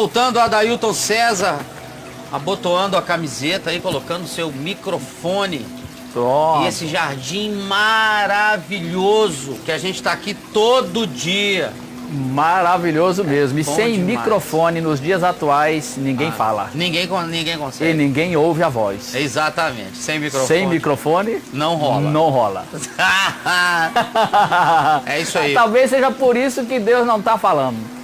Voltando a Adailton César, abotoando a camiseta aí, colocando o seu microfone. Pronto. E esse jardim maravilhoso que a gente está aqui todo dia. Maravilhoso mesmo. E sem demais. microfone nos dias atuais, ninguém fala. Ninguém consegue. E ninguém ouve a voz. Exatamente, sem microfone. Sem microfone, Não rola. Não rola. É isso aí. Talvez seja por isso que Deus não está falando.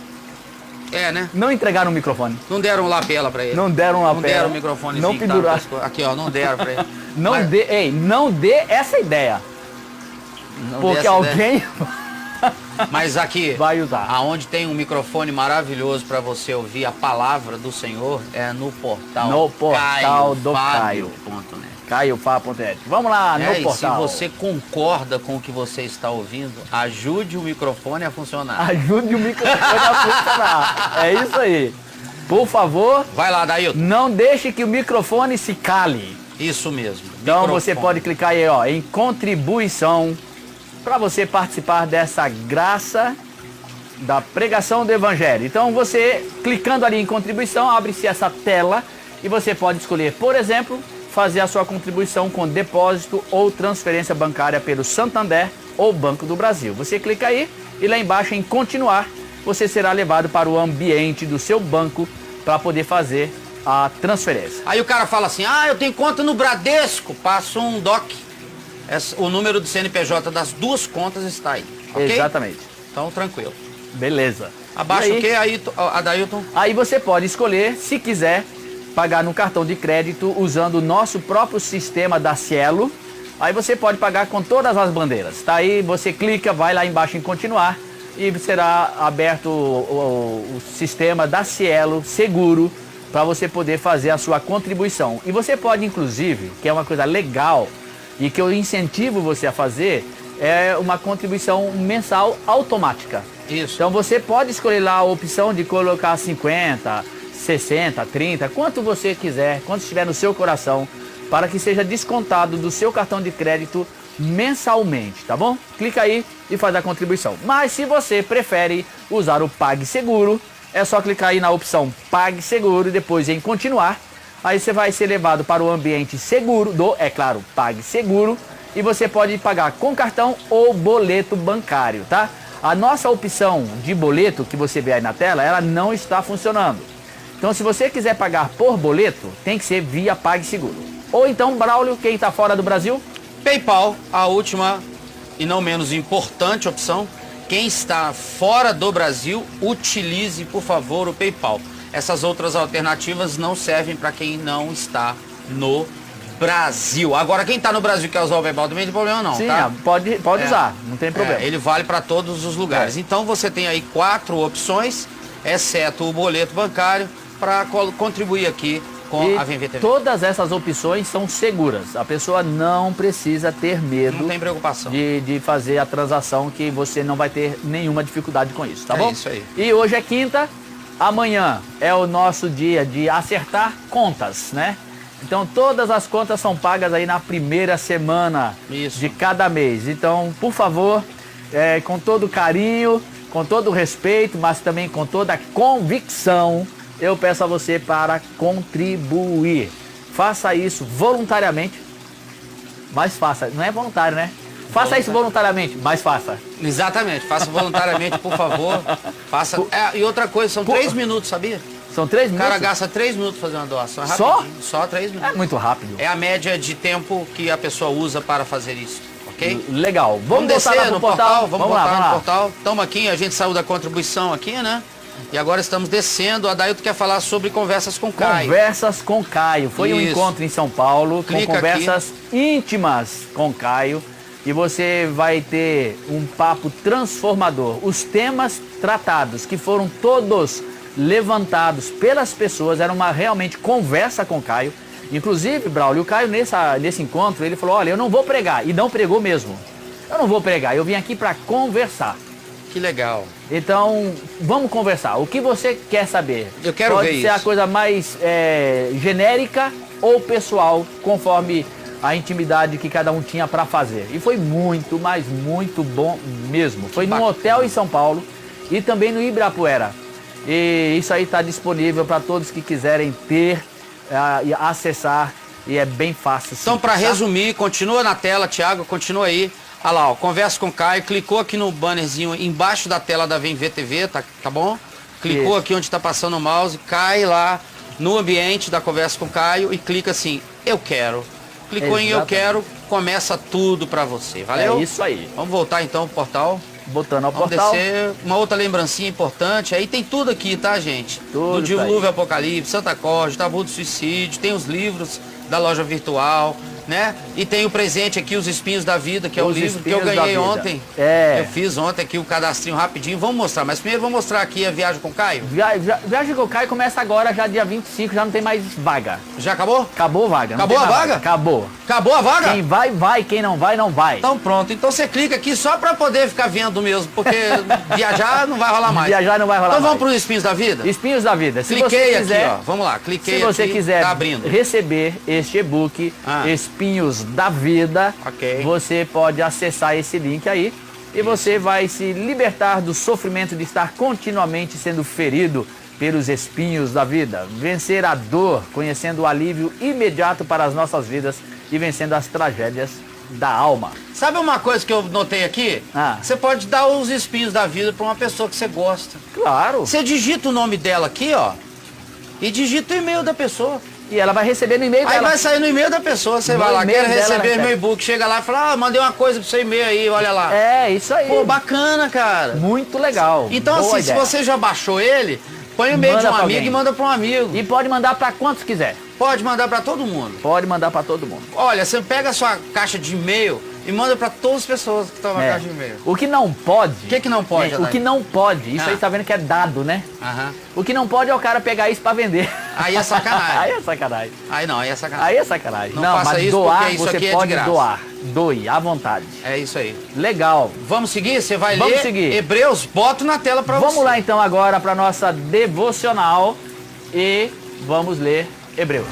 É, né? Não entregaram o microfone. Não deram lapela pra ele. Não deram lapela. Não deram o microfone. Não penduraram. Aqui, ó, não deram pra ele. Não Mas- dê, não dê essa ideia. não Porque dessa alguém ideia. Mas aqui, vai usar. aonde tem um microfone maravilhoso para você ouvir a palavra do Senhor, é no portal. No portal do caiofábio.net. Caiofá.net. Vamos lá no E se portal. você concorda com o que você está ouvindo, ajude o microfone a funcionar. Ajude o microfone a funcionar. É isso aí. Por favor, Vai lá, Dailton. não deixe que o microfone se cale. Isso mesmo. Então Microfone. você pode clicar aí, ó, em contribuição para você participar dessa graça da pregação do Evangelho. Então você, clicando ali em contribuição, abre-se essa tela e você pode escolher, por exemplo, fazer a sua contribuição com depósito ou transferência bancária pelo Santander ou Banco do Brasil. Você clica aí e lá embaixo em continuar, você será levado para o ambiente do seu banco para poder fazer a transferência. Aí o cara fala assim, eu tenho conta no Bradesco, passa um DOC. O número do CNPJ das duas contas está aí, ok? Exatamente. Então, tranquilo. Beleza. Abaixo E aí, o quê, Adailton? Aí você pode escolher, se quiser, pagar no cartão de crédito usando o nosso próprio sistema da Cielo. Aí você pode pagar com todas as bandeiras. Tá aí, você clica, vai lá embaixo em continuar e será aberto o sistema da Cielo seguro para você poder fazer a sua contribuição. E você pode, inclusive, que é uma coisa legal e que eu incentivo você a fazer, é uma contribuição mensal automática. Isso. Então você pode escolher lá a opção de colocar 50, 60, 30, quanto você quiser, quanto estiver no seu coração, para que seja descontado do seu cartão de crédito mensalmente, tá bom? Clica aí e faz a contribuição. Mas se você prefere usar o PagSeguro, é só clicar aí na opção PagSeguro e depois em continuar. Aí você vai ser levado para o ambiente seguro do, é claro, PagSeguro, e você pode pagar com cartão ou boleto bancário, tá? A nossa opção de boleto que você vê aí na tela, ela não está funcionando. Então, se você quiser pagar por boleto, tem que ser via PagSeguro. Ou então, Braulio, quem está fora do Brasil? PayPal, a última e não menos importante opção. Quem está fora do Brasil, utilize, por favor, o PayPal. Essas outras alternativas não servem para quem não está no Brasil. Agora, quem está no Brasil e quer usar o PayPal também não tem problema não, Sim, tá? pode usar, não tem problema. Ele vale para todos os lugares. É. Então, você tem aí 4 opções, exceto o boleto bancário, para contribuir aqui com E a VMVTV. todas essas opções são seguras. A pessoa não precisa ter medo Não tem preocupação. de fazer a transação, que você não vai ter nenhuma dificuldade com isso, tá É bom? isso aí. E hoje é quinta, amanhã é o nosso dia de acertar contas, né? Então todas as contas são pagas aí na primeira semana Isso. de cada mês. Então, por favor, com todo carinho, com todo respeito, mas também com toda convicção, eu peço a você para contribuir. Faça isso voluntariamente, mas faça. Não é voluntário, né? Faça isso voluntariamente, mas faça. Exatamente, faça voluntariamente, por favor. Faça. E outra coisa, são 3 minutos, sabia? São 3 O minutos. cara gasta 3 minutos fazendo uma doação. É Só? rapidinho, Só 3 É minutos. muito rápido. É a média de tempo que a pessoa usa para fazer isso, ok? Legal. Vamos descer voltar lá no pro portal. Vamos voltar vamos no lá. portal. Estamos aqui, a gente saiu da contribuição aqui, né? E agora estamos descendo. A Adailton quer falar sobre conversas com Caio. Conversas com Caio. Foi um Isso. encontro em São Paulo com Clica conversas íntimas com Caio. E você vai ter um papo transformador. Os temas tratados, que foram todos levantados pelas pessoas, era uma realmente conversa com Caio. Inclusive, Braulio, o Caio nesse encontro, ele falou, olha, eu não vou pregar. E não pregou mesmo. Eu não vou pregar, eu vim aqui para conversar. Que legal. Então, vamos conversar. O que você quer saber? Eu quero Pode ver ser a isso. coisa mais genérica ou pessoal, conforme a intimidade que cada um tinha para fazer. E foi muito, mas muito bom mesmo. Foi num Bacana. hotel em São Paulo e também no Ibirapuera. E isso aí está disponível para todos que quiserem ter e acessar. E é bem fácil. Então, para resumir, continua na tela, Thiago, continua aí. Olha lá, ó, conversa com o Caio, clicou aqui no bannerzinho embaixo da tela da Vem Ver TV, tá bom? Clicou aqui onde está passando o mouse, cai lá no ambiente da conversa com o Caio e clica assim, eu quero. Clicou em eu quero, começa tudo para você, valeu? É isso aí. Vamos voltar então pro portal. Botando ao Vamos portal. descer, uma outra lembrancinha importante, aí tem tudo aqui, tá, gente? Tudo do Dilúvio Apocalipse, Santa Corte, Tabu do Suicídio, tem os livros da loja virtual, né? E tem o presente aqui, Os Espinhos da Vida, que é o livro que eu ganhei ontem. Eu fiz ontem aqui o cadastrinho rapidinho, vamos mostrar. Mas primeiro vamos mostrar aqui a Viagem com o Caio. Viagem com o Caio começa agora, já dia 25, já não tem mais vaga. Já acabou? Acabou a vaga. Acabou a vaga? Acabou. Acabou a vaga? Quem vai, vai. Quem não vai, não vai. Então pronto. Então você clica aqui só pra poder ficar vendo mesmo, porque viajar não vai rolar mais. Viajar não vai rolar mais. Então vamos mais. pros Espinhos da Vida? Espinhos da Vida. Se Cliquei você quiser, aqui, ó. Vamos lá. Cliquei aqui. Se você quiser tá abrindo. receber este e-book, Espinhos da Vida, você pode acessar esse link aí e você vai se libertar do sofrimento de estar continuamente sendo ferido pelos espinhos da vida, vencer a dor, conhecendo o alívio imediato para as nossas vidas e vencendo as tragédias da alma. Sabe uma coisa que eu notei aqui? Você pode dar os espinhos da vida para uma pessoa que você gosta. Claro. Você digita o nome dela aqui, ó, e digita o e-mail da pessoa. E ela vai receber no e-mail dela. Aí vai sair no e-mail da pessoa, você vai lá, quer receber meu e-book, chega lá e fala, mandei uma coisa pro seu e-mail aí, olha lá. É, isso aí. Pô, bacana, cara. Muito legal. Então Boa assim, ideia. se você já baixou ele, põe o e-mail de um amigo e manda para um amigo. E pode mandar para quantos quiser. Pode mandar para todo mundo. Pode mandar para todo mundo. Olha, você pega a sua caixa de e-mail e manda para todas as pessoas que estão na caixa de e-mail. O que não pode... O que não pode, O que não pode, isso aí tá vendo que é dado, né? O que não pode é o cara pegar isso para vender. Aí é sacanagem. Aí é sacanagem. Aí não, aí é sacanagem. Aí é sacanagem. Não faça mas isso, doar, porque isso você aqui é pode de graça. doar. Doe, à vontade. É isso aí. Legal. Vamos seguir? Você vai Vamos ler seguir. Hebreus? Boto na tela para você. Vamos lá então agora para nossa devocional e vamos ler Hebreus.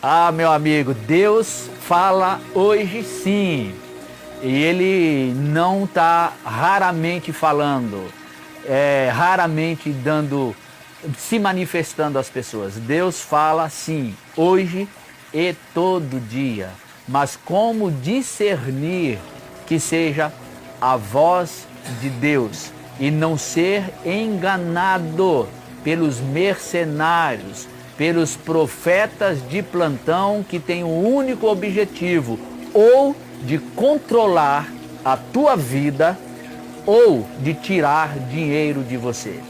Ah, meu amigo, Deus fala hoje sim. E Ele não está raramente falando, raramente se manifestando às pessoas. Deus fala sim, hoje e todo dia. Mas como discernir que seja a voz de Deus e não ser enganado pelos mercenários, pelos profetas de plantão que têm um único objetivo, ou de controlar a tua vida, ou de tirar dinheiro de você.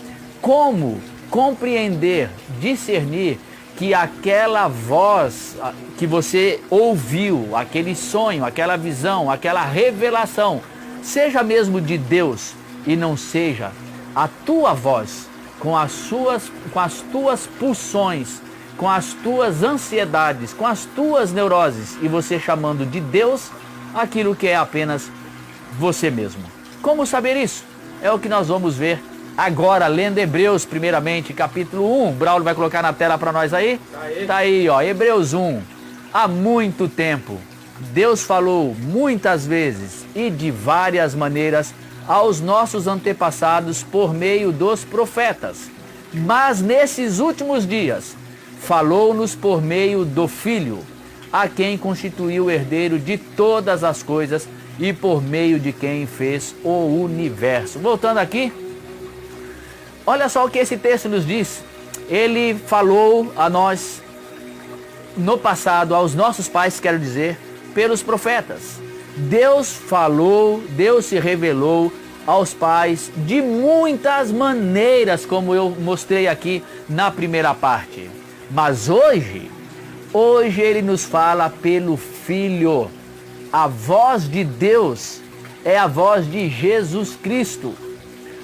Como compreender, discernir que aquela voz que você ouviu, aquele sonho, aquela visão, aquela revelação, seja mesmo de Deus e não seja a tua voz, com as tuas pulsões, com as tuas ansiedades, com as tuas neuroses, e você chamando de Deus aquilo que é apenas você mesmo. Como saber isso? É o que nós vamos ver agora, lendo Hebreus, primeiramente, capítulo 1. Braulio vai colocar na tela para nós aí? Tá aí, ó, Hebreus 1. Há muito tempo, Deus falou muitas vezes e de várias maneiras aos nossos antepassados por meio dos profetas. Mas nesses últimos dias, falou-nos por meio do Filho, a quem constituiu o herdeiro de todas as coisas e por meio de quem fez o universo. Voltando aqui, olha só o que esse texto nos diz. Ele falou a nós no passado, aos nossos pais, quero dizer, pelos profetas. Deus falou, Deus se revelou aos pais de muitas maneiras, como eu mostrei aqui na primeira parte. Mas hoje Ele nos fala pelo Filho. A voz de Deus é a voz de Jesus Cristo.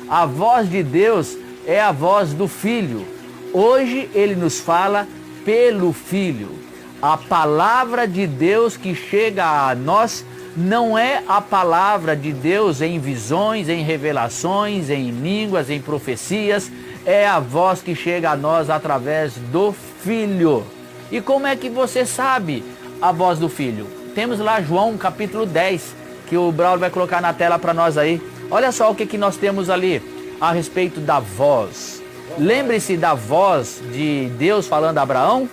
A voz de Deus é a voz do Filho. Hoje Ele nos fala pelo Filho. A palavra de Deus que chega a nós não é a palavra de Deus em visões, em revelações, em línguas, em profecias, é a voz que chega a nós através do Filho. E como é que você sabe a voz do Filho? Temos lá João capítulo 10, que o Braulio vai colocar na tela para nós aí. Olha só o que nós temos ali a respeito da voz. Lembre-se da voz de Deus falando a Abraão,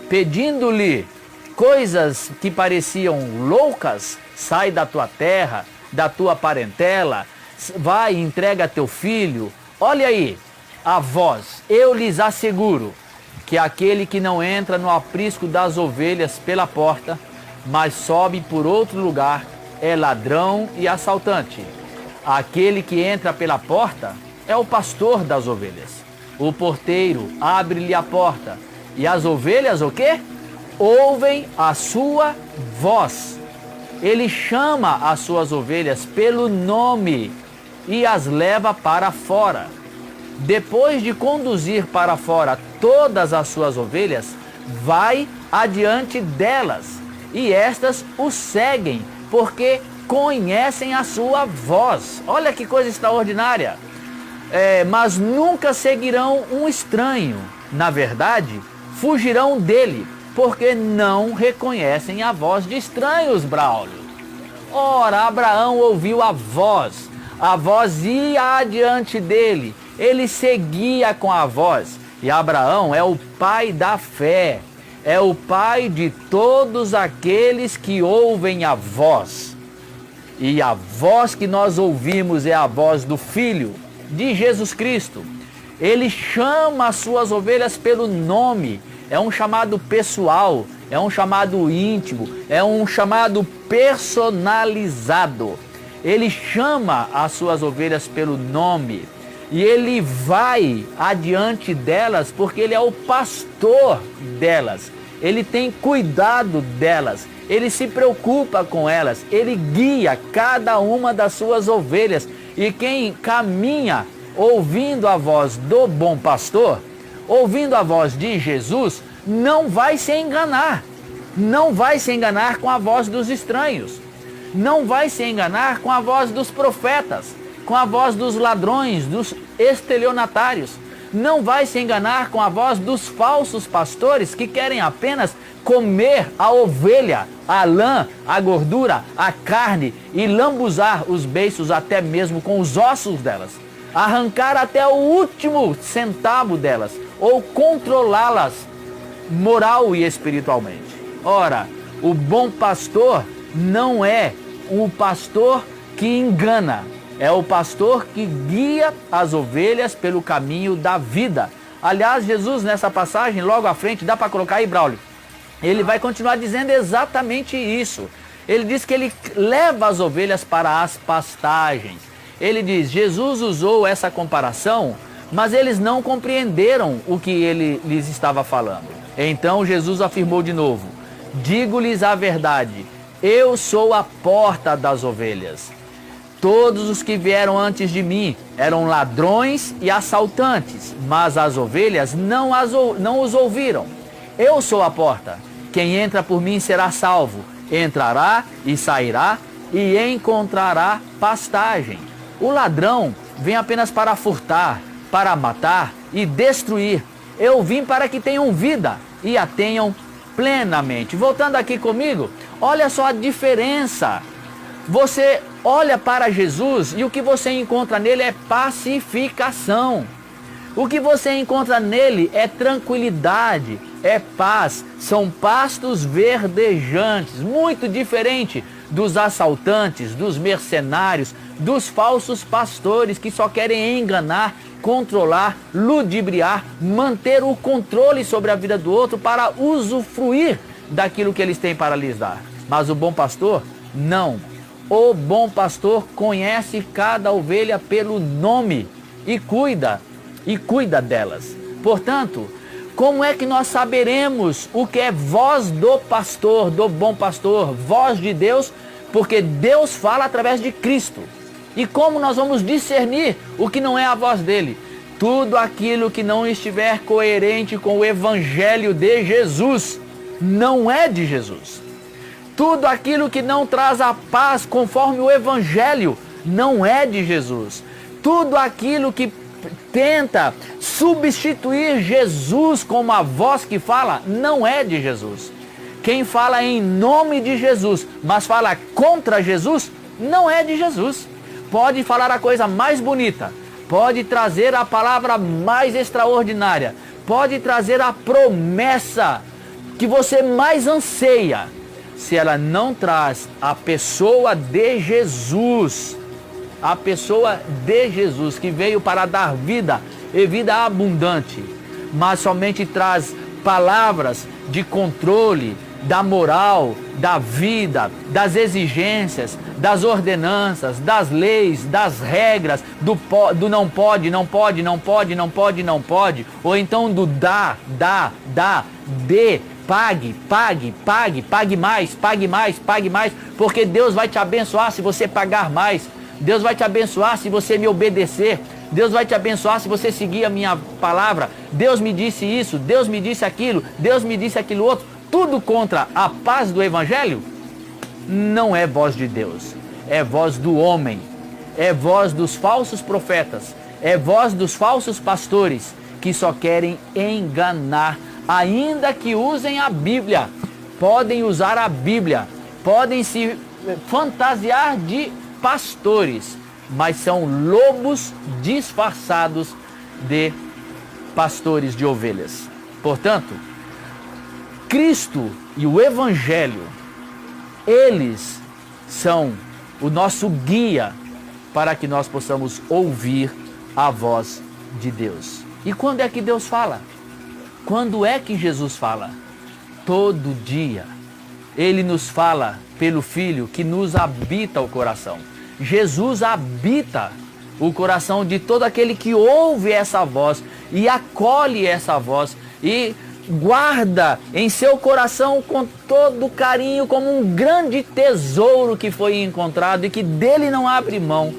pedindo-lhe coisas que pareciam loucas. Sai da tua terra, da tua parentela, vai e entrega teu filho. Olha aí a voz. Eu lhes asseguro que aquele que não entra no aprisco das ovelhas pela porta, mas sobe por outro lugar, é ladrão e assaltante. Aquele que entra pela porta é o pastor das ovelhas. O porteiro abre-lhe a porta e as ovelhas o quê? Ouvem a sua voz. Ele chama as suas ovelhas pelo nome e as leva para fora. Depois de conduzir para fora todas as suas ovelhas, vai adiante delas e estas o seguem, porque conhecem a sua voz. Olha que coisa extraordinária. Mas nunca seguirão um estranho. Na verdade, fugirão dele, porque não reconhecem a voz de estranhos, Braulio. Ora, Abraão ouviu a voz ia adiante dele, ele seguia com a voz. E Abraão é o pai da fé, é o pai de todos aqueles que ouvem a voz. E a voz que nós ouvimos é a voz do Filho, de Jesus Cristo. Ele chama as suas ovelhas pelo nome. É um chamado pessoal, é um chamado íntimo, é um chamado personalizado. Ele chama as suas ovelhas pelo nome e ele vai adiante delas porque ele é o pastor delas. Ele tem cuidado delas, ele se preocupa com elas, ele guia cada uma das suas ovelhas. E quem caminha ouvindo a voz do bom pastor, ouvindo a voz de Jesus, não vai se enganar. Não vai se enganar com a voz dos estranhos. Não vai se enganar com a voz dos profetas, com a voz dos ladrões, dos estelionatários. Não vai se enganar com a voz dos falsos pastores que querem apenas comer a ovelha, a lã, a gordura, a carne e lambuzar os beiços até mesmo com os ossos delas. Arrancar até o último centavo delas ou controlá-las moral e espiritualmente. Ora, o bom pastor não é o pastor que engana, é o pastor que guia as ovelhas pelo caminho da vida. Aliás, Jesus nessa passagem, logo à frente, dá para colocar aí, Braulio, ele vai continuar dizendo exatamente isso. Ele diz que ele leva as ovelhas para as pastagens. Ele diz, Jesus usou essa comparação, mas eles não compreenderam o que ele lhes estava falando. Então Jesus afirmou de novo, digo-lhes a verdade, eu sou a porta das ovelhas. Todos os que vieram antes de mim eram ladrões e assaltantes, mas as ovelhas não os ouviram. Eu sou a porta. Quem entra por mim será salvo. Entrará e sairá e encontrará pastagem. O ladrão vem apenas para furtar, para matar e destruir. Eu vim para que tenham vida e a tenham plenamente. Voltando aqui comigo, olha só a diferença. Você olha para Jesus e o que você encontra nele é pacificação. O que você encontra nele é tranquilidade, é paz, são pastos verdejantes, muito diferente dos assaltantes, dos mercenários, dos falsos pastores que só querem enganar, controlar, ludibriar, manter o controle sobre a vida do outro para usufruir daquilo que eles têm para lhes dar. Mas o bom pastor, não. O bom pastor conhece cada ovelha pelo nome e cuida delas. Portanto, como é que nós saberemos o que é voz do pastor, do bom pastor, voz de Deus? Porque Deus fala através de Cristo. E como nós vamos discernir o que não é a voz dele? Tudo aquilo que não estiver coerente com o evangelho de Jesus não é de Jesus. Tudo aquilo que não traz a paz conforme o Evangelho não é de Jesus. Tudo aquilo que tenta substituir Jesus como a voz que fala não é de Jesus. Quem fala em nome de Jesus, mas fala contra Jesus, não é de Jesus. Pode falar a coisa mais bonita, pode trazer a palavra mais extraordinária, pode trazer a promessa que você mais anseia. Se ela não traz a pessoa de Jesus, a pessoa de Jesus que veio para dar vida e vida abundante, mas somente traz palavras de controle da moral, da vida, das exigências, das ordenanças, das leis, das regras, do não pode, não pode, não pode, não pode, não pode, ou então do dá, dê, pague, pague, pague, pague mais, pague mais, pague mais, porque Deus vai te abençoar se você pagar mais. Deus vai te abençoar se você me obedecer. Deus vai te abençoar se você seguir a minha palavra. Deus me disse isso, Deus me disse aquilo, Deus me disse aquilo outro. Tudo contra a paz do Evangelho não é voz de Deus. É voz do homem. É voz dos falsos profetas. É voz dos falsos pastores que só querem enganar. Ainda que usem a Bíblia. Podem usar a Bíblia. Podem se fantasiar de pastores, mas são lobos disfarçados de pastores de ovelhas. Portanto, Cristo e o Evangelho, eles são o nosso guia para que nós possamos ouvir a voz de Deus. E quando é que Deus fala? Quando é que Jesus fala? Todo dia. Ele nos fala pelo Filho que nos habita o coração. Jesus habita o coração de todo aquele que ouve essa voz e acolhe essa voz e guarda em seu coração com todo carinho como um grande tesouro que foi encontrado e que dele não abre mão.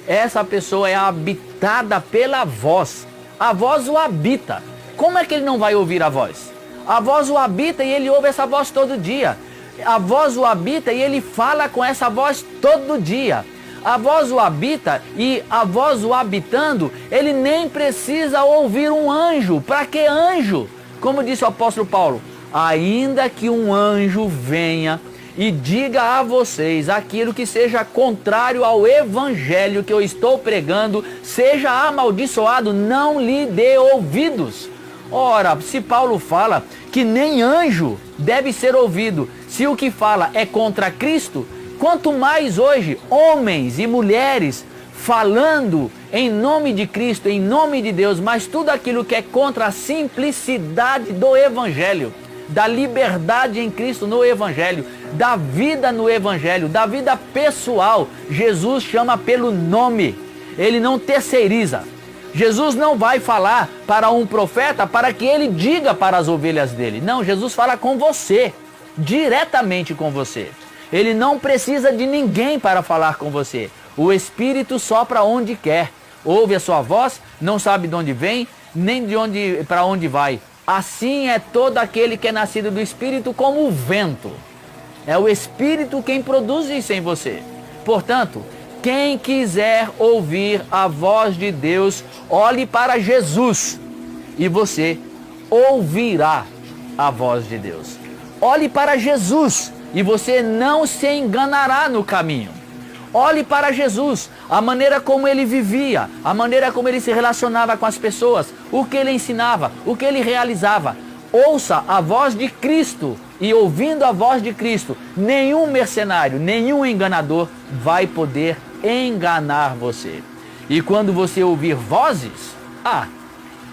Essa pessoa é habitada pela voz. A voz o habita. Como é que ele não vai ouvir a voz? A voz o habita e ele ouve essa voz todo dia. A voz o habita e ele fala com essa voz todo dia. A voz o habita e a voz o habitando, ele nem precisa ouvir um anjo. Para que anjo? Como disse o apóstolo Paulo, ainda que um anjo venha e diga a vocês aquilo que seja contrário ao evangelho que eu estou pregando, seja amaldiçoado, não lhe dê ouvidos. Ora, se Paulo fala que nem anjo deve ser ouvido, se o que fala é contra Cristo, quanto mais hoje homens e mulheres falando em nome de Cristo, em nome de Deus, mas tudo aquilo que é contra a simplicidade do Evangelho, da liberdade em Cristo no Evangelho, da vida no Evangelho, da vida pessoal, Jesus chama pelo nome, ele não terceiriza. Jesus não vai falar para um profeta para que ele diga para as ovelhas dele. Não, Jesus fala com você, diretamente com você. Ele não precisa de ninguém para falar com você. O Espírito sopra onde quer. Ouve a sua voz, não sabe de onde vem, nem de onde para onde vai. Assim é todo aquele que é nascido do Espírito como o vento. É o Espírito quem produz isso em você. Portanto, quem quiser ouvir a voz de Deus, olhe para Jesus e você ouvirá a voz de Deus. Olhe para Jesus e você não se enganará no caminho. Olhe para Jesus, a maneira como ele vivia, a maneira como ele se relacionava com as pessoas, o que ele ensinava, o que ele realizava. Ouça a voz de Cristo e ouvindo a voz de Cristo, nenhum mercenário, nenhum enganador vai poder enganar você. E quando você ouvir vozes,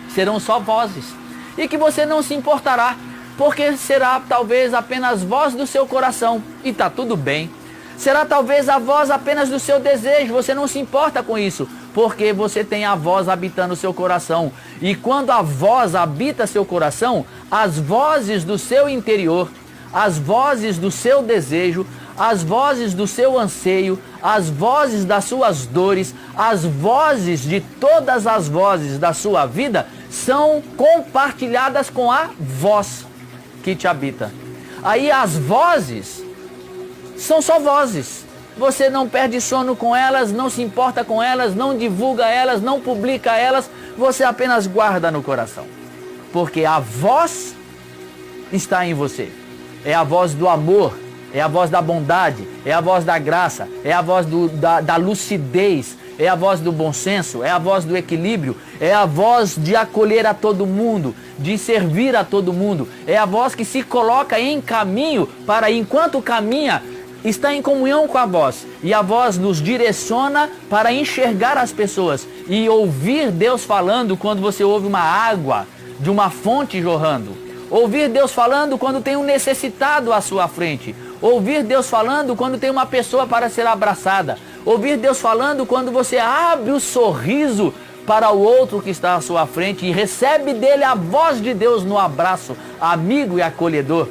serão só vozes. E que você não se importará, porque será talvez apenas voz do seu coração e está tudo bem. Será talvez a voz apenas do seu desejo, você não se importa com isso, porque você tem a voz habitando o seu coração. E quando a voz habita seu coração, as vozes do seu interior, as vozes do seu desejo, as vozes do seu anseio, as vozes das suas dores, as vozes de todas as vozes da sua vida são compartilhadas com a voz que te habita. Aí as vozes são só vozes. Você não perde sono com elas, não se importa com elas, não divulga elas, não publica elas, você apenas guarda no coração. Porque a voz está em você. É a voz do amor, é a voz da bondade, é a voz da graça, é a voz da lucidez, é a voz do bom senso, é a voz do equilíbrio, é a voz de acolher a todo mundo, de servir a todo mundo, é a voz que se coloca em caminho para, enquanto caminha, está em comunhão com a voz. E a voz nos direciona para enxergar as pessoas e ouvir Deus falando quando você ouve uma água de uma fonte jorrando. Ouvir Deus falando quando tem um necessitado à sua frente. Ouvir Deus falando quando tem uma pessoa para ser abraçada. Ouvir Deus falando quando você abre o sorriso para o outro que está à sua frente e recebe dele a voz de Deus no abraço, amigo e acolhedor.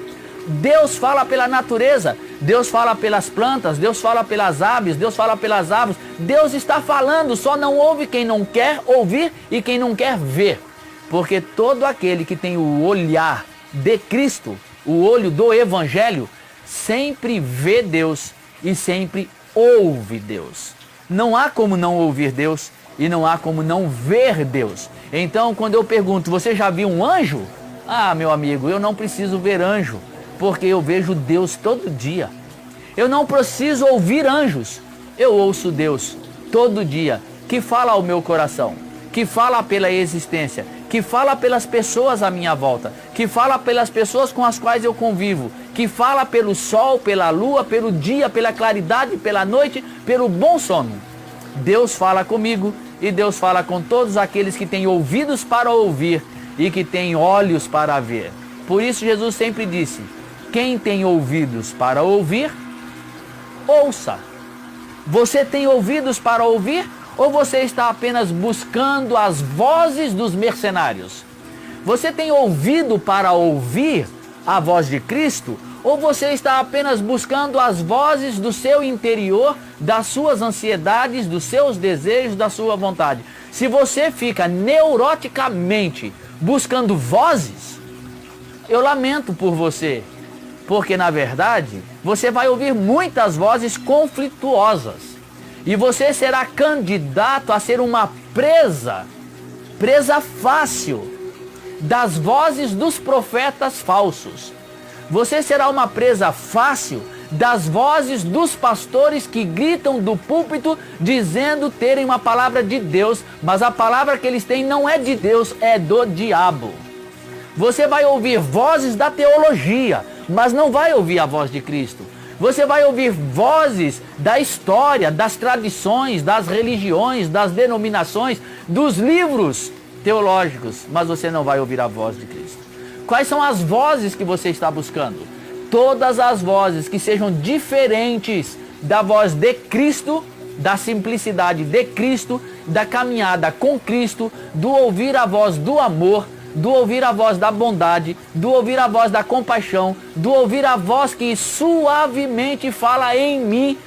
Deus fala pela natureza, Deus fala pelas plantas, Deus fala pelas aves, Deus fala pelas árvores. Deus está falando, só não ouve quem não quer ouvir e quem não quer ver. Porque todo aquele que tem o olhar de Cristo, o olho do Evangelho, sempre vê Deus e sempre ouve Deus. Não há como não ouvir Deus e não há como não ver Deus. Então, quando eu pergunto, você já viu um anjo? Ah, meu amigo, eu não preciso ver anjo, porque eu vejo Deus todo dia. Eu não preciso ouvir anjos, eu ouço Deus todo dia, que fala ao meu coração, que fala pela existência, que fala pelas pessoas à minha volta, que fala pelas pessoas com as quais eu convivo, que fala pelo sol, pela lua, pelo dia, pela claridade, pela noite, pelo bom sono. Deus fala comigo e Deus fala com todos aqueles que têm ouvidos para ouvir e que têm olhos para ver. Por isso Jesus sempre disse: quem tem ouvidos para ouvir, ouça. Você tem ouvidos para ouvir? Ou você está apenas buscando as vozes dos mercenários? Você tem ouvido para ouvir a voz de Cristo? Ou você está apenas buscando as vozes do seu interior, das suas ansiedades, dos seus desejos, da sua vontade? Se você fica neuroticamente buscando vozes, eu lamento por você. Porque, na verdade, você vai ouvir muitas vozes conflituosas. E você será candidato a ser uma presa fácil das vozes dos profetas falsos. Você será uma presa fácil das vozes dos pastores que gritam do púlpito dizendo terem uma palavra de Deus, mas a palavra que eles têm não é de Deus, é do diabo. Você vai ouvir vozes da teologia, mas não vai ouvir a voz de Cristo. Você vai ouvir vozes da história, das tradições, das religiões, das denominações, dos livros teológicos, mas você não vai ouvir a voz de Cristo. Quais são as vozes que você está buscando? Todas as vozes que sejam diferentes da voz de Cristo, da simplicidade de Cristo, da caminhada com Cristo, do ouvir a voz do amor, do ouvir a voz da bondade, do ouvir a voz da compaixão, do ouvir a voz que suavemente fala em mim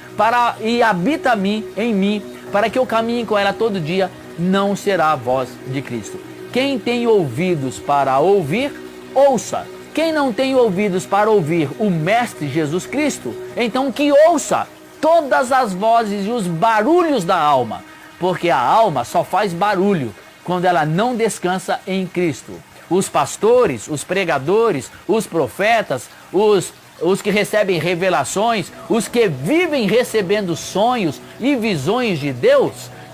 e habita em mim, para que eu caminhe com ela todo dia, não será a voz de Cristo. Quem tem ouvidos para ouvir, ouça. Quem não tem ouvidos para ouvir o Mestre Jesus Cristo, então que ouça todas as vozes e os barulhos da alma, porque a alma só faz barulho quando ela não descansa em Cristo. Os pastores, os pregadores, os profetas, os que recebem revelações, os que vivem recebendo sonhos e visões de Deus,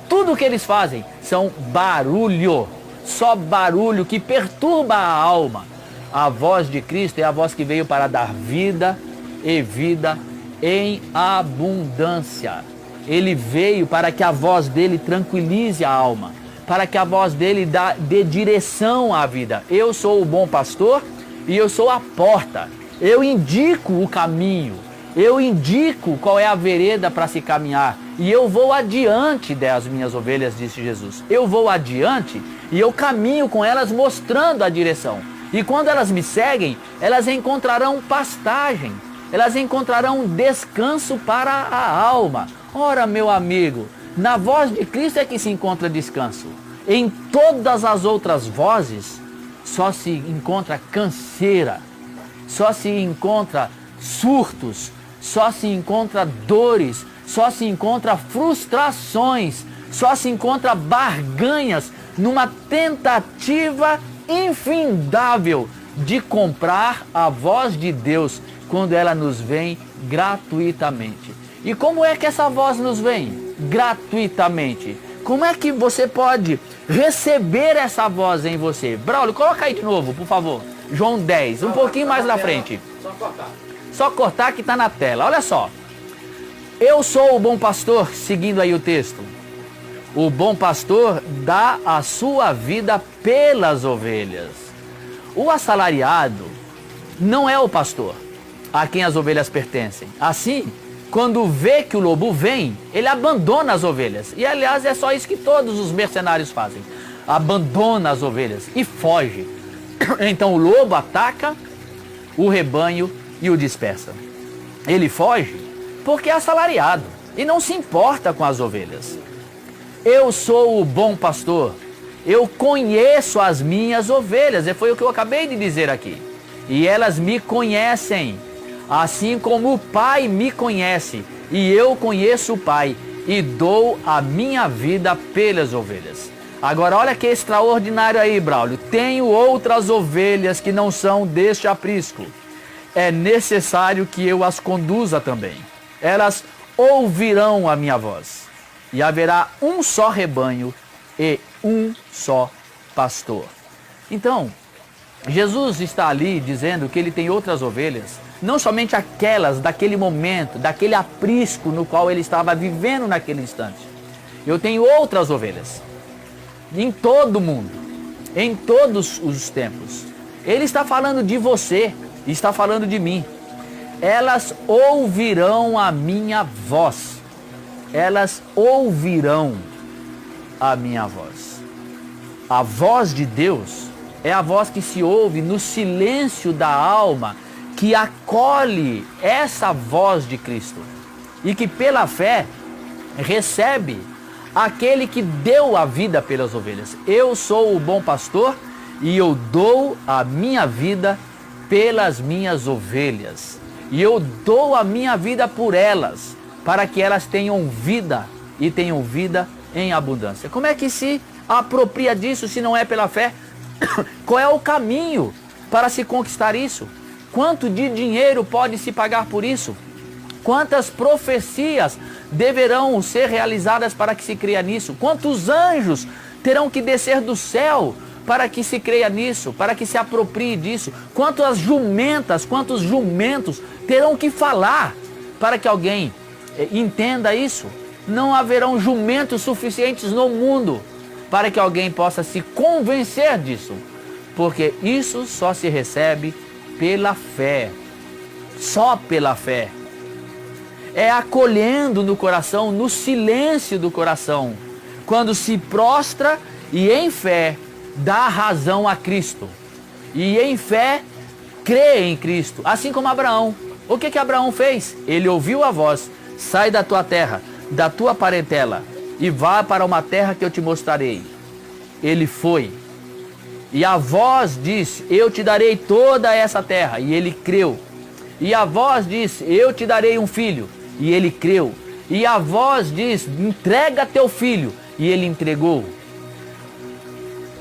tudo o que eles fazem são barulho, só barulho que perturba a alma. A voz de Cristo é a voz que veio para dar vida e vida em abundância. Ele veio para que a voz dele tranquilize a alma, para que a voz dele dê direção à vida. Eu sou o bom pastor e eu sou a porta. Eu indico o caminho, eu indico qual é a vereda para se caminhar. E eu vou adiante das minhas ovelhas, disse Jesus. Eu vou adiante e eu caminho com elas mostrando a direção. E quando elas me seguem, elas encontrarão pastagem, elas encontrarão descanso para a alma. Ora, meu amigo, na voz de Cristo é que se encontra descanso. Em todas as outras vozes, só se encontra canseira, só se encontra surtos, só se encontra dores, só se encontra frustrações, só se encontra barganhas numa tentativa infindável de comprar a voz de Deus quando ela nos vem gratuitamente. E como é que essa voz nos vem? Gratuitamente. Como é que você pode receber essa voz em você? Braulio, coloca aí de novo, por favor. João 10, um pouquinho mais na frente. Só cortar que está na tela. Olha só. Eu sou o bom pastor, seguindo aí o texto. O bom pastor dá a sua vida pelas ovelhas. O assalariado não é o pastor a quem as ovelhas pertencem. Assim, quando vê que o lobo vem, ele abandona as ovelhas. E aliás, é só isso que todos os mercenários fazem. Abandona as ovelhas e foge. Então o lobo ataca o rebanho e o dispersa. Ele foge porque é assalariado e não se importa com as ovelhas. Eu sou o bom pastor. Eu conheço as minhas ovelhas. E foi o que eu acabei de dizer aqui. E elas me conhecem, assim como o Pai me conhece. E eu conheço o Pai e dou a minha vida pelas ovelhas. Agora olha que extraordinário aí, Braulio. Tenho outras ovelhas que não são deste aprisco. É necessário que eu as conduza também. Elas ouvirão a minha voz. E haverá um só rebanho e um só pastor. Então, Jesus está ali dizendo que ele tem outras ovelhas, não somente aquelas daquele momento, daquele aprisco no qual ele estava vivendo naquele instante. Eu tenho outras ovelhas, em todo o mundo, em todos os tempos. Ele está falando de você, está falando de mim. Elas ouvirão a minha voz. Elas ouvirão a minha voz. A voz de Deus é a voz que se ouve no silêncio da alma, que acolhe essa voz de Cristo e que pela fé recebe aquele que deu a vida pelas ovelhas. Eu sou o bom pastor e eu dou a minha vida pelas minhas ovelhas. E eu dou a minha vida por elas, para que elas tenham vida e tenham vida em abundância. Como é que se apropria disso se não é pela fé? Qual é o caminho para se conquistar isso? Quanto de dinheiro pode se pagar por isso? Quantas profecias deverão ser realizadas para que se creia nisso? Quantos anjos terão que descer do céu para que se creia nisso, para que se aproprie disso? Quantas jumentas, quantos jumentos terão que falar para que alguém entenda isso? Não haverão jumentos suficientes no mundo para que alguém possa se convencer disso, porque isso só se recebe pela fé, só pela fé. É acolhendo no coração, no silêncio do coração, quando se prostra e em fé dá razão a Cristo, e em fé crê em Cristo, assim como Abraão. O que Abraão fez? Ele ouviu a voz: sai da tua terra, da tua parentela, e vá para uma terra que eu te mostrarei. Ele foi. E a voz disse: eu te darei toda essa terra. E ele creu. E a voz disse: eu te darei um filho. E ele creu. E a voz disse: entrega teu filho. E ele entregou.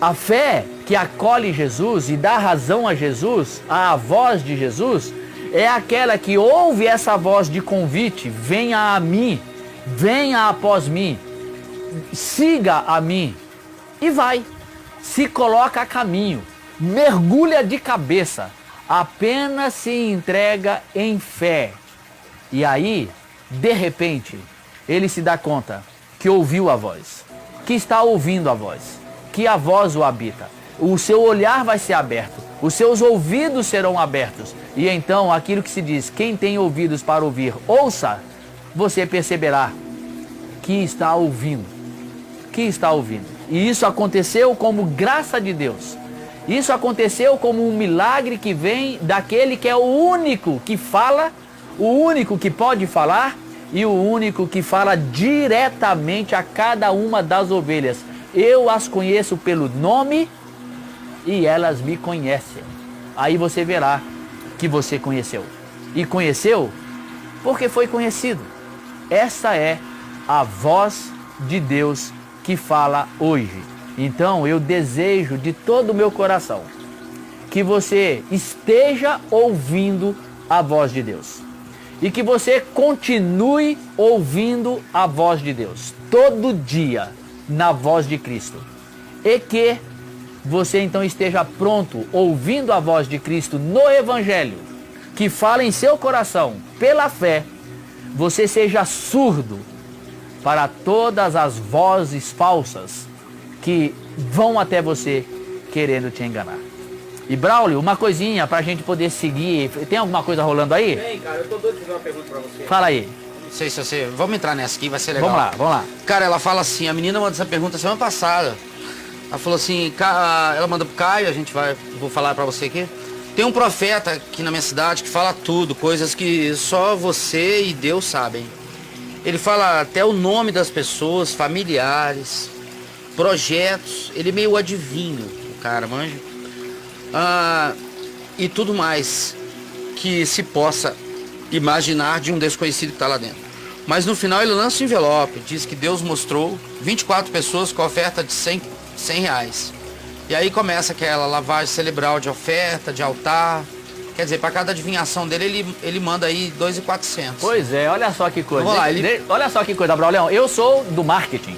A fé que acolhe Jesus e dá razão a Jesus, a voz de Jesus, é aquela que ouve essa voz de convite: venha a mim, venha após mim, siga a mim, e vai, se coloca a caminho, mergulha de cabeça, apenas se entrega em fé. E aí, de repente, ele se dá conta que ouviu a voz, que está ouvindo a voz, que a voz o habita. O seu olhar vai ser aberto, os seus ouvidos serão abertos. E então aquilo que se diz: quem tem ouvidos para ouvir, ouça. Você perceberá que está ouvindo, que está ouvindo. E isso aconteceu como graça de Deus. Isso aconteceu como um milagre que vem daquele que é o único que fala, o único que pode falar e o único que fala diretamente a cada uma das ovelhas. Eu as conheço pelo nome e elas me conhecem. Aí você verá que você conheceu. E conheceu porque foi conhecido. Essa é a voz de Deus que fala hoje. Então eu desejo de todo o meu coração que você esteja ouvindo a voz de Deus. E que você continue ouvindo a voz de Deus. Todo dia na voz de Cristo. E que você então esteja pronto, ouvindo a voz de Cristo no Evangelho, que fala em seu coração, pela fé, você seja surdo para todas as vozes falsas que vão até você querendo te enganar. E Braulio, uma coisinha para a gente poder seguir. Tem alguma coisa rolando aí? Tem, cara, eu tô doido de fazer uma pergunta para você. Fala aí. Não sei se você... Vamos entrar nessa aqui, vai ser legal. Vamos lá. Cara, ela fala assim, a menina mandou essa pergunta semana passada. Ela falou assim, ela manda pro Caio, vou falar pra você aqui. Tem um profeta aqui na minha cidade que fala tudo, coisas que só você e Deus sabem. Ele fala até o nome das pessoas, familiares, projetos, ele meio adivinho, o cara, manja. E tudo mais que se possa imaginar de um desconhecido que está lá dentro. Mas no final ele lança o envelope, diz que Deus mostrou 24 pessoas com oferta de 100 reais. E aí começa aquela lavagem cerebral de oferta, de altar. Quer dizer, para cada adivinhação dele, ele manda aí 2.400. Pois é, olha só que coisa. Vamos lá, Olha só que coisa, Braulio. Eu sou do marketing.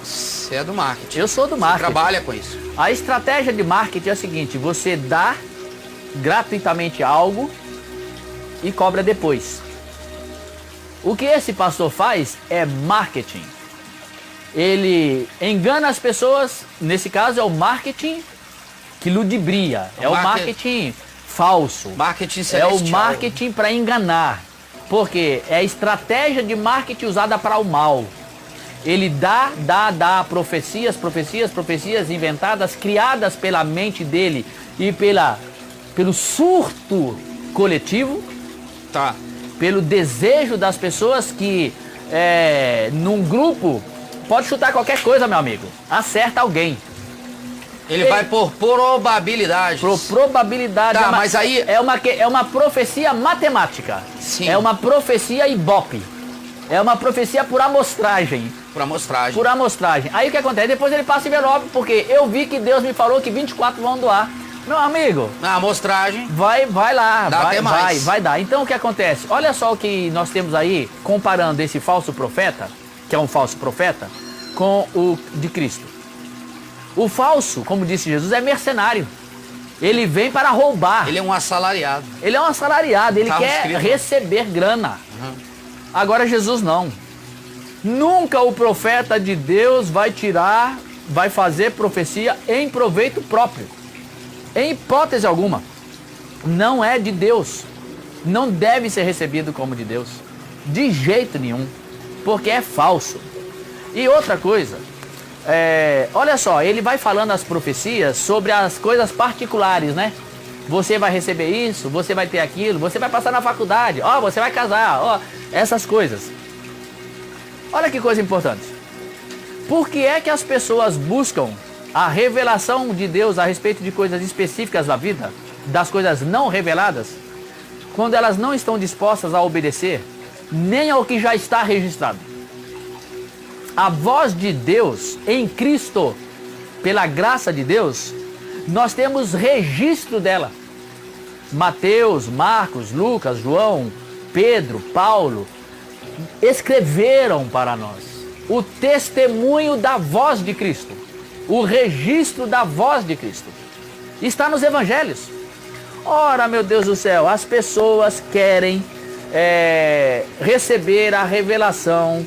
Você é do marketing. Eu sou do Você marketing. trabalha com isso. A estratégia de marketing é a seguinte: você dá gratuitamente algo e cobra depois. O que esse pastor faz é marketing. Ele engana as pessoas, nesse caso é o marketing que ludibria, é o marketing falso. Marketing É celestial. o marketing para enganar, porque é a estratégia de marketing usada para o mal. Ele dá profecias inventadas, criadas pela mente dele e pelo surto coletivo, Tá. pelo desejo das pessoas que num grupo pode chutar qualquer coisa, meu amigo, acerta alguém. Ele vai por probabilidades. Probabilidade. Tá, mas aí... É uma profecia matemática. Sim. É uma profecia ibope. É uma profecia por amostragem. Por amostragem. Por amostragem. Aí o que acontece? Depois ele passa o envelope, porque eu vi que Deus me falou que 24 vão doar. Meu amigo, Na amostragem. vai lá, Dá até mais. vai dar. Então o que acontece? Olha só o que nós temos aí, comparando esse falso profeta, que é um falso profeta, com o de Cristo. O falso, como disse Jesus, é mercenário. Ele vem para roubar. Ele é um assalariado. Ele é um assalariado, ele Tava quer escrito. receber grana. Agora Jesus não. Nunca o profeta de Deus vai fazer profecia em proveito próprio. Em hipótese alguma. Não é de Deus. Não deve ser recebido como de Deus. De jeito nenhum. Porque é falso. E outra coisa, olha só, ele vai falando as profecias sobre as coisas particulares, né? Você vai receber isso, você vai ter aquilo, você vai passar na faculdade, você vai casar, essas coisas. Olha que coisa importante. Por que é que as pessoas buscam a revelação de Deus a respeito de coisas específicas da vida, das coisas não reveladas, quando elas não estão dispostas a obedecer nem ao que já está registrado? A voz de Deus em Cristo, pela graça de Deus, nós temos registro dela. Mateus, Marcos, Lucas, João, Pedro, Paulo escreveram para nós o testemunho da voz de Cristo, o registro da voz de Cristo. Está nos evangelhos. Ora, meu Deus do céu, as pessoas querem receber a revelação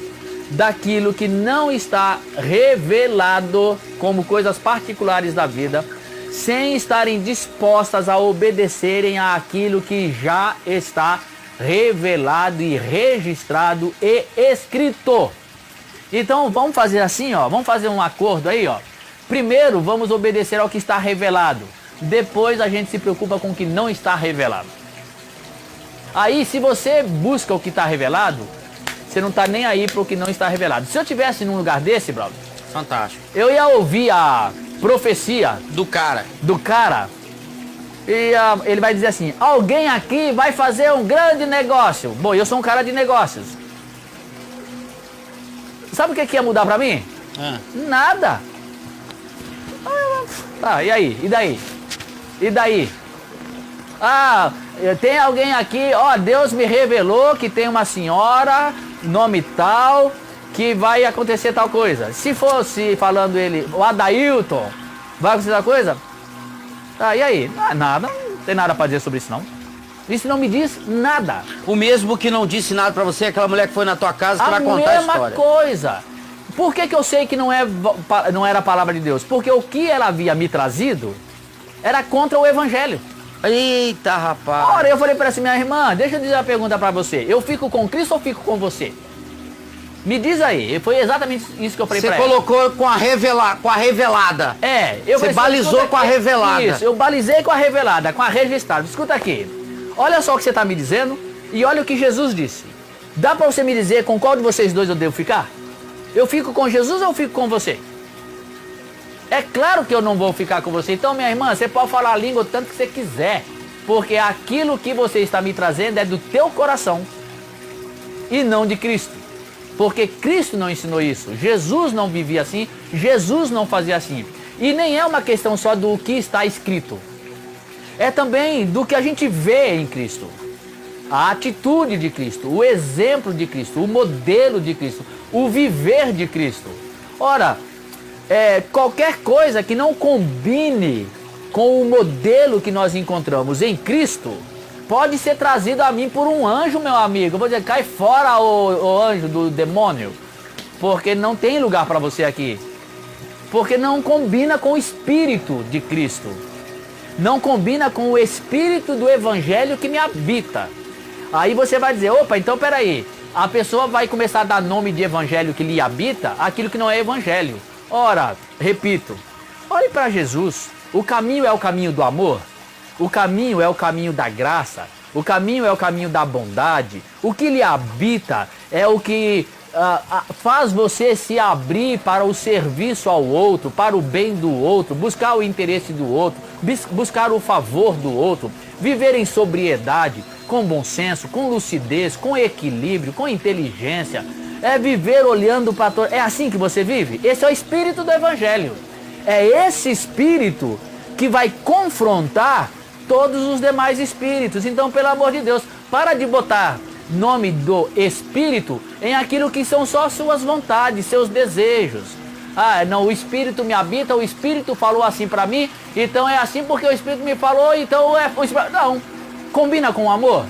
daquilo que não está revelado como coisas particulares da vida, sem estarem dispostas a obedecerem àquilo que já está revelado e registrado e escrito. Então vamos fazer assim, vamos fazer um acordo aí, Primeiro vamos obedecer ao que está revelado, depois a gente se preocupa com o que não está revelado. Aí se você busca o que está revelado, você não está nem aí para o que não está revelado. Se eu tivesse num lugar desse, brother, Fantástico. eu ia ouvir a profecia Do cara. do cara E ele vai dizer assim, alguém aqui vai fazer um grande negócio. Bom, eu sou um cara de negócios. Sabe o que ia mudar pra mim? Nada. Tá, e aí? E daí? E daí? Ah, tem alguém aqui, ó, Deus me revelou que tem uma senhora, nome tal, que vai acontecer tal coisa. Se fosse falando ele, o Adailton, vai acontecer tal coisa? Ah, e aí? Ah, nada, não tem nada pra dizer sobre isso não. Isso não me diz nada. O mesmo que não disse nada pra você, aquela mulher que foi na tua casa que vai contar a história. A mesma coisa. Por que eu sei que não era a palavra de Deus? Porque o que ela havia me trazido era contra o evangelho. Eita, rapaz. Ora, eu falei pra essa minha irmã, deixa eu dizer uma pergunta pra você. Eu fico com Cristo ou fico com você? Me diz aí. Foi exatamente isso que eu falei pra ela. Você colocou com a revelada. É. Você balizou com a revelada. Isso, eu balizei com a revelada, com a registrada. Escuta aqui. Olha só o que você tá me dizendo e olha o que Jesus disse. Dá pra você me dizer com qual de vocês dois eu devo ficar? Eu fico com Jesus ou eu fico com você? É claro que eu não vou ficar com você. Então, minha irmã, você pode falar a língua o tanto que você quiser. Porque aquilo que você está me trazendo é do teu coração. E não de Cristo. Porque Cristo não ensinou isso. Jesus não vivia assim. Jesus não fazia assim. E nem é uma questão só do que está escrito. É também do que a gente vê em Cristo. A atitude de Cristo. O exemplo de Cristo. O modelo de Cristo. O viver de Cristo. Ora, qualquer coisa que não combine com o modelo que nós encontramos em Cristo, pode ser trazido a mim por um anjo, meu amigo. Eu vou dizer, cai fora o anjo do demônio, porque não tem lugar para você aqui. Porque não combina com o Espírito de Cristo. Não combina com o Espírito do Evangelho que me habita. Aí você vai dizer, opa, então peraí. A pessoa vai começar a dar nome de Evangelho que lhe habita, aquilo que não é Evangelho. Ora, repito, olhe para Jesus. O caminho é o caminho do amor. O caminho é o caminho da graça. O caminho é o caminho da bondade. O que lhe habita é o que faz você se abrir para o serviço ao outro, para o bem do outro, buscar o interesse do outro, buscar o favor do outro, viver em sobriedade, com bom senso, com lucidez, com equilíbrio, com inteligência. É viver olhando para todo. É assim que você vive? Esse é o espírito do Evangelho. É esse espírito que vai confrontar todos os demais espíritos. Então, pelo amor de Deus, para de botar nome do espírito em aquilo que são só suas vontades, seus desejos. Ah, não, o espírito me habita, o espírito falou assim para mim, então é assim porque o espírito me falou, então é o espírito. Não, combina com o amor,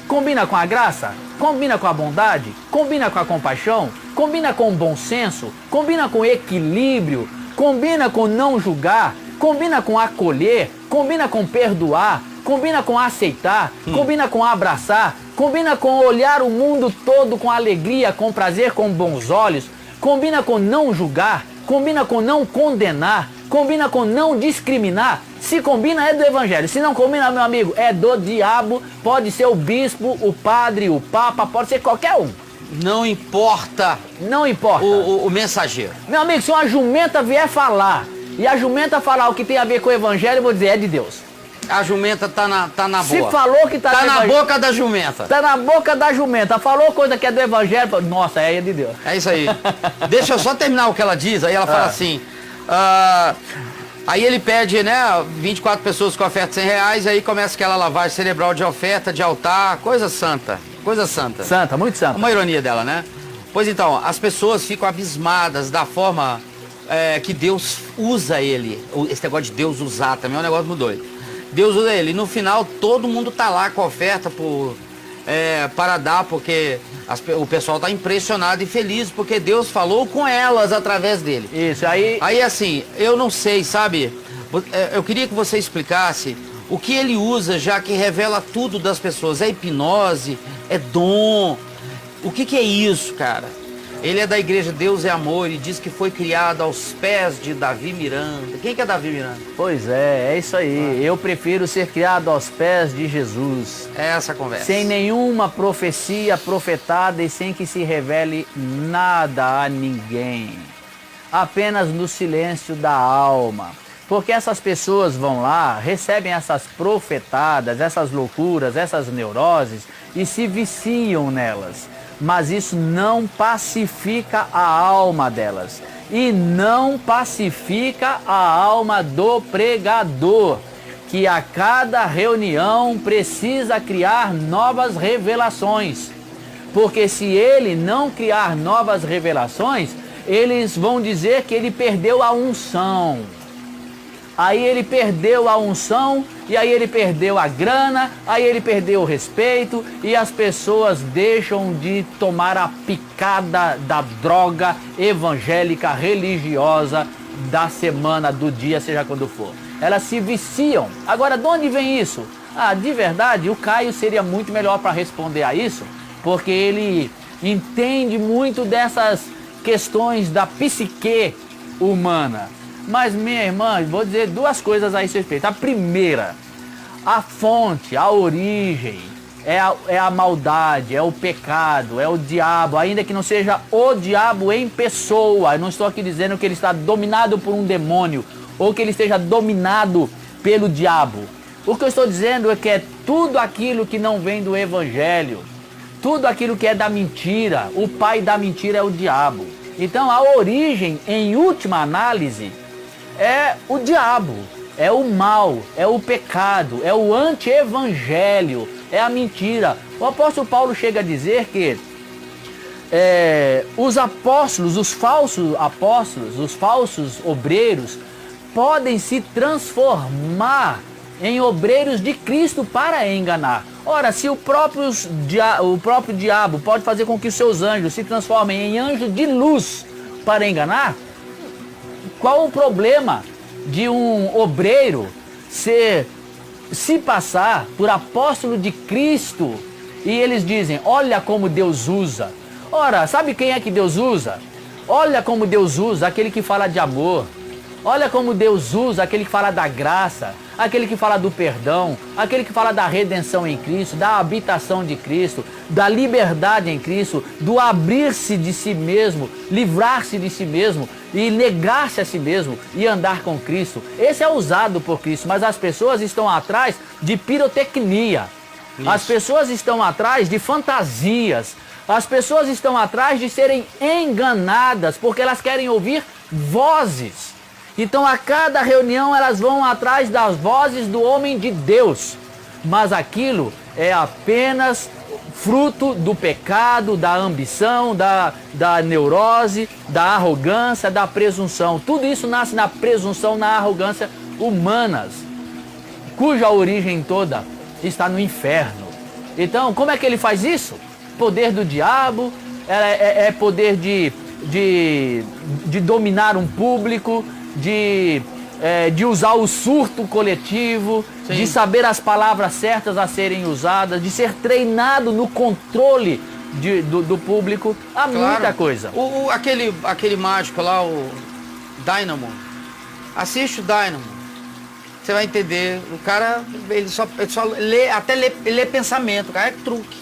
combina com a graça, combina com a bondade, combina com a compaixão, combina com o bom senso, combina com o equilíbrio, combina com não julgar, combina com acolher, combina com perdoar, combina com aceitar, combina com abraçar, combina com olhar o mundo todo com alegria, com prazer, com bons olhos, combina com não julgar, combina com não condenar, combina com não discriminar. Se combina é do Evangelho, se não combina, meu amigo, é do diabo. Pode ser o bispo, o padre, o papa, pode ser qualquer um. Não importa. Não importa. O mensageiro. Meu amigo, se uma jumenta vier falar e a jumenta falar o que tem a ver com o Evangelho, eu vou dizer, é de Deus. A jumenta tá na boa. Se falou que tá na boca da jumenta. Tá na boca da jumenta. Falou coisa que é do Evangelho, nossa, é de Deus. É isso aí. Deixa eu só terminar o que ela diz. Aí ela fala assim, aí ele pede, né, 24 pessoas com oferta de R$100, aí começa aquela lavagem cerebral de oferta, de altar, coisa santa. Coisa santa. Santa, muito santa. Uma ironia dela, né? Pois então, as pessoas ficam abismadas da forma que Deus usa ele. Esse negócio de Deus usar também é um negócio muito doido. Deus usa ele. E no final, todo mundo tá lá com a oferta para dar, porque o pessoal tá impressionado e feliz, porque Deus falou com elas através dele. Isso, aí... Aí, assim, eu não sei, sabe? Eu queria que você explicasse o que ele usa, já que revela tudo das pessoas. É hipnose? É dom? O que é isso, cara? Ele é da igreja Deus é Amor e diz que foi criado aos pés de Davi Miranda. Quem que é Davi Miranda? Pois é isso aí. Eu prefiro ser criado aos pés de Jesus. É essa a conversa. Sem nenhuma profecia profetada e sem que se revele nada a ninguém. Apenas no silêncio da alma. Porque essas pessoas vão lá, recebem essas profetadas, essas loucuras, essas neuroses e se viciam nelas. Mas isso não pacifica a alma delas. E não pacifica a alma do pregador, que a cada reunião precisa criar novas revelações. Porque se ele não criar novas revelações, eles vão dizer que ele perdeu a unção. Aí ele perdeu a unção, e aí ele perdeu a grana, aí ele perdeu o respeito, e as pessoas deixam de tomar a picada da droga evangélica religiosa da semana, do dia, seja quando for. Elas se viciam. Agora, de onde vem isso? De verdade, o Caio seria muito melhor para responder a isso, porque ele entende muito dessas questões da psique humana. Mas, minha irmã, vou dizer duas coisas a esse respeito. A primeira, a fonte, a origem, é a maldade, é o pecado, é o diabo, ainda que não seja o diabo em pessoa. Eu não estou aqui dizendo que ele está dominado por um demônio, ou que ele esteja dominado pelo diabo. O que eu estou dizendo é que é tudo aquilo que não vem do evangelho, tudo aquilo que é da mentira. O pai da mentira é o diabo. Então, a origem, em última análise, é o diabo, é o mal, é o pecado, é o anti-evangelho, é a mentira. O apóstolo Paulo chega a dizer que os apóstolos, os falsos apóstolos, os falsos obreiros, podem se transformar em obreiros de Cristo para enganar. Ora, se o próprio diabo pode fazer com que os seus anjos se transformem em anjos de luz para enganar, qual o problema de um obreiro se passar por apóstolo de Cristo e eles dizem, olha como Deus usa. Ora, sabe quem é que Deus usa? Olha como Deus usa aquele que fala de amor. Olha como Deus usa aquele que fala da graça, aquele que fala do perdão, aquele que fala da redenção em Cristo, da habitação de Cristo, da liberdade em Cristo, do abrir-se de si mesmo, livrar-se de si mesmo e negar-se a si mesmo e andar com Cristo. Esse é usado por Cristo, mas as pessoas estão atrás de pirotecnia. Isso. As pessoas estão atrás de fantasias. As pessoas estão atrás de serem enganadas porque elas querem ouvir vozes. Então, a cada reunião, elas vão atrás das vozes do homem de Deus. Mas aquilo é apenas fruto do pecado, da ambição, da neurose, da arrogância, da presunção. Tudo isso nasce na presunção, na arrogância humanas, cuja origem toda está no inferno. Então, como é que ele faz isso? Poder do diabo, é poder de dominar um público, de usar o surto coletivo, sim, de saber as palavras certas a serem usadas, de ser treinado no controle do público. Há muita coisa. Aquele mágico lá, o Dynamo. Assiste o Dynamo. Você vai entender. O cara, ele só lê pensamento. O cara é truque.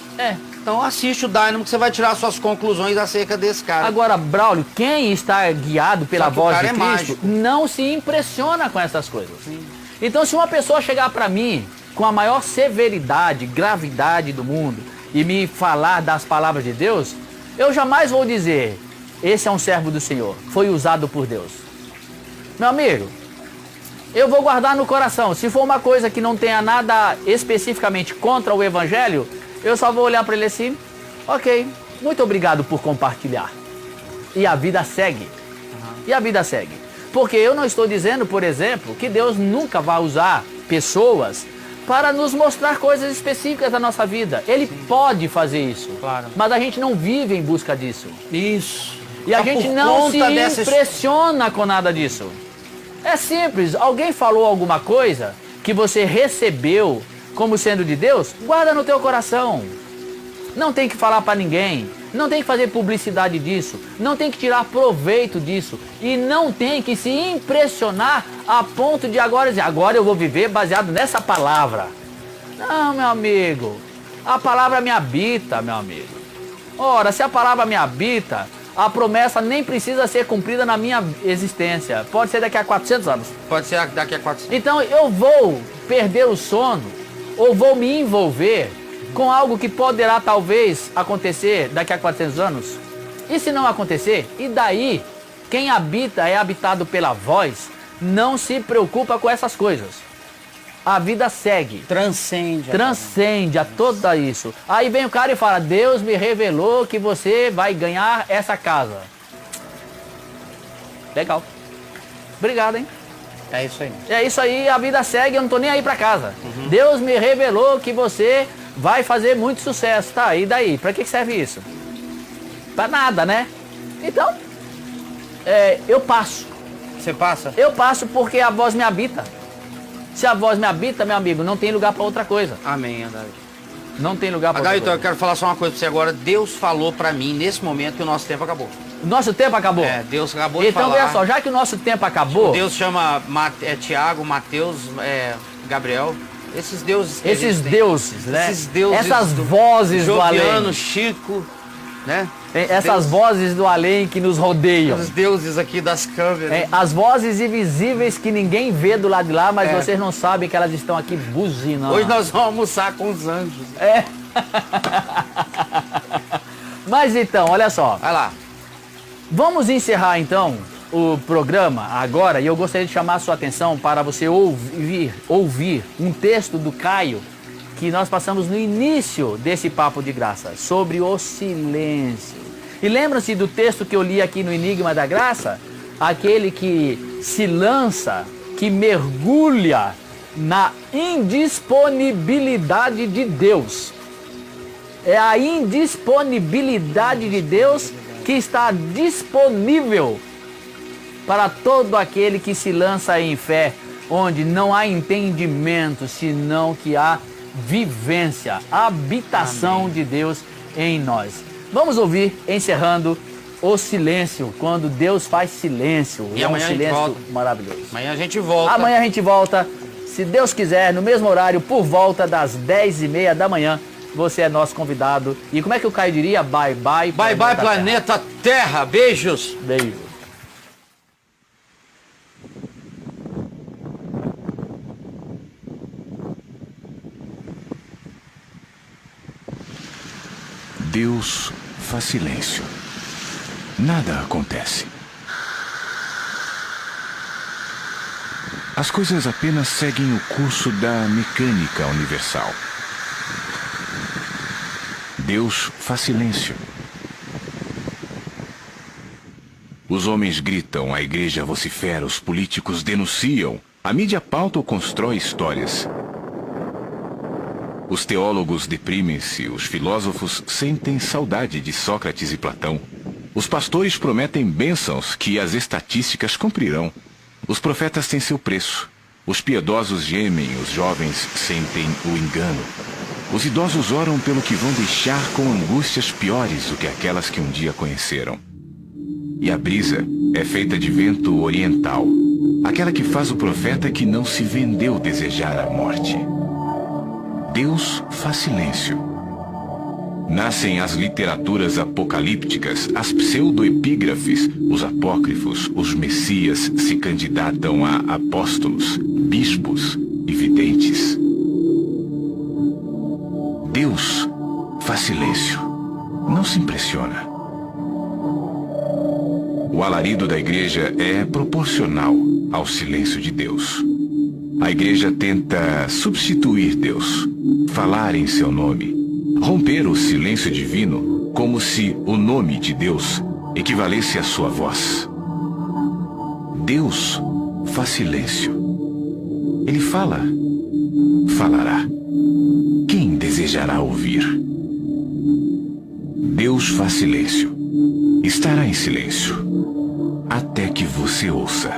Então assiste o Dynamo que você vai tirar suas conclusões acerca desse cara. Agora, Braulio, quem está guiado pela voz de Cristo não se impressiona com essas coisas. Sim. Então, se uma pessoa chegar para mim com a maior severidade, gravidade do mundo e me falar das palavras de Deus, eu jamais vou dizer, esse é um servo do Senhor, foi usado por Deus. Meu amigo, eu vou guardar no coração. Se for uma coisa que não tenha nada especificamente contra o evangelho, eu só vou olhar para ele assim, ok, muito obrigado por compartilhar. E a vida segue. E a vida segue. Porque eu não estou dizendo, por exemplo, que Deus nunca vai usar pessoas para nos mostrar coisas específicas da nossa vida. Ele pode fazer isso. Claro. Mas a gente não vive em busca disso. Isso. E a gente não se impressiona com nada disso. É simples. Alguém falou alguma coisa que você recebeu como sendo de Deus, guarda no teu coração. Não tem que falar para ninguém, não tem que fazer publicidade disso, não tem que tirar proveito disso e não tem que se impressionar a ponto de agora dizer, agora eu vou viver baseado nessa palavra. Não, meu amigo, a palavra me habita, meu amigo. Ora, se a palavra me habita, a promessa nem precisa ser cumprida na minha existência. Pode ser daqui a 400 anos. Pode ser daqui a 400. Então eu vou perder o sono ou vou me envolver com algo que poderá talvez acontecer daqui a 400 anos? E se não acontecer? E daí? Quem habita é habitado pela voz, não se preocupa com essas coisas. A vida segue. Transcende a tudo isso. Aí vem o cara e fala, Deus me revelou que você vai ganhar essa casa. Legal. Obrigado, hein? É isso aí. É isso aí, a vida segue, eu não tô nem aí pra casa. Deus me revelou que você vai fazer muito sucesso. Tá, e daí? Pra que serve isso? Pra nada, né? Então, eu passo. Você passa? Eu passo porque a voz me habita. Se a voz me habita, meu amigo, não tem lugar pra outra coisa. Amém, Adair. Não tem lugar pra outra Adair, coisa. eu quero falar só uma coisa pra você agora. Deus falou pra mim, nesse momento, que o nosso tempo acabou. Nosso tempo acabou. Deus acabou de falar. Então, veja só, já que o nosso tempo acabou... Deus chama Tiago, Mateus, Gabriel. Esses deuses que esses existem. deuses, né? Esses deuses essas vozes do além. Joviano, Chico, né? Essas vozes do além que nos rodeiam. Os deuses aqui das câmeras. As vozes invisíveis que ninguém vê do lado de lá, mas vocês não sabem que elas estão aqui buzinando. Hoje nós vamos almoçar com os anjos. Mas então, olha só. Vai lá. Vamos encerrar então o programa agora e eu gostaria de chamar a sua atenção para você ouvir um texto do Caio que nós passamos no início desse Papo de Graça, sobre o silêncio. E lembram-se do texto que eu li aqui no Enigma da Graça? Aquele que se lança, que mergulha na indisponibilidade de Deus. É a indisponibilidade de Deus que está disponível para todo aquele que se lança em fé, onde não há entendimento, senão que há vivência, habitação de Deus em nós. Vamos ouvir, encerrando, o silêncio, quando Deus faz silêncio. E é um amanhã a gente silêncio volta. maravilhoso. Amanhã a gente volta. Amanhã a gente volta, se Deus quiser, no mesmo horário, por volta das 10h30 da manhã. Você é nosso convidado. E como é que o Caio diria? Bye, bye, Bye, bye, planeta Terra. Beijos. Beijo. Deus faz silêncio. Nada acontece. As coisas apenas seguem o curso da mecânica universal. Deus faz silêncio. Os homens gritam, a igreja vocifera, os políticos denunciam, a mídia pauta ou constrói histórias. Os teólogos deprimem-se, os filósofos sentem saudade de Sócrates e Platão. Os pastores prometem bênçãos que as estatísticas cumprirão. Os profetas têm seu preço. Os piedosos gemem, os jovens sentem o engano. Os idosos oram pelo que vão deixar com angústias piores do que aquelas que um dia conheceram. E a brisa é feita de vento oriental, aquela que faz o profeta que não se vendeu desejar a morte. Deus faz silêncio. Nascem as literaturas apocalípticas, as pseudoepígrafes, os apócrifos, os messias se candidatam a apóstolos, bispos e videntes. Deus faz silêncio. Não se impressiona. O alarido da igreja é proporcional ao silêncio de Deus. A igreja tenta substituir Deus, falar em seu nome, romper o silêncio divino como se o nome de Deus equivalesse à sua voz. Deus faz silêncio. Ele fala, falará. Quem desejará ouvir? Deus faz silêncio. Estará em silêncio até que você ouça.